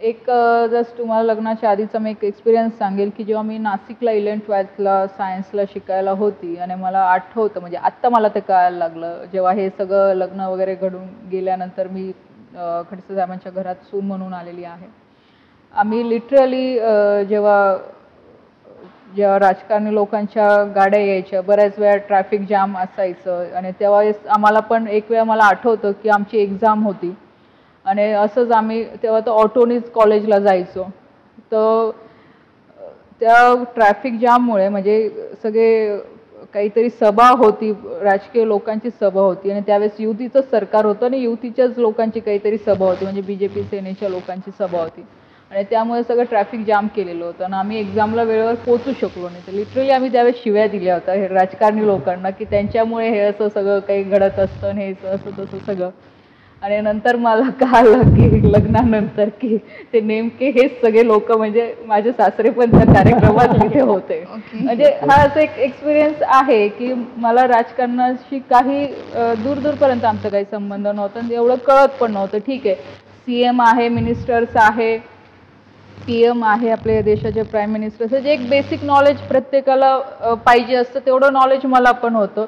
Just तुम्हाला लग्नाच्या आधीचा मी एक एक्सपिरियन्स सांगेल की जेव्हा मी नाशिकला 11th-12thला सायन्सला शिकायला होती आणि मला आठवतं, म्हणजे आत्ता मला ते कळायला लागलं जेव्हा हे सगळं लग्न वगैरे घडून गेल्यानंतर मी खडसे साहेबांच्या घरात सून म्हणून आलेली आहे. आम्ही लिटरली जेव्हा जेव्हा राजकारणी लोकांच्या गाड्या यायच्या, बऱ्याच वेळा ट्रॅफिक जाम असायचं आणि तेव्हा आम्हाला पण एक वेळा मला आठवतं की आमची एक्झाम होती आणि असंच आम्ही तेव्हा तर ऑटोनीच कॉलेजला जायचो. तर त्या ट्रॅफिक जाममुळे म्हणजे सगळे काहीतरी सभा होती, राजकीय लोकांची सभा होती आणि त्यावेळेस युतीचं सरकार होतं आणि युतीच्याच लोकांची काहीतरी सभा होती, म्हणजे BJP सेनेच्या लोकांची सभा होती आणि त्यामुळे सगळं ट्रॅफिक जाम केलेलं होतं आणि आम्ही एक्झामला वेळेवर पोहोचू शकलो नाही. तर लिटरली आम्ही त्यावेळेस शिव्या दिल्या होत्या हे राजकारणी लोकांना की त्यांच्यामुळे हे असं सगळं काही घडत असतं आणि हे असं तसं सगळं. आणि नंतर मला कळालं की लग्नानंतर की ते नेमके हेच सगळे लोक, म्हणजे माझे सासरे पण त्या कार्यक्रमात तिथे होते. म्हणजे हा असं एक एक्सपिरियन्स आहे की मला राजकारणाशी काही दूरपर्यंत आमचा काही संबंध नव्हता, एवढं कळत पण नव्हतं. ठीक आहे, CM आहे, मिनिस्टर्स आहे, PM आहे, आपल्या देशाचे प्राईम मिनिस्टर, जे एक बेसिक नॉलेज प्रत्येकाला पाहिजे असतं तेवढं नॉलेज मला पण होतं.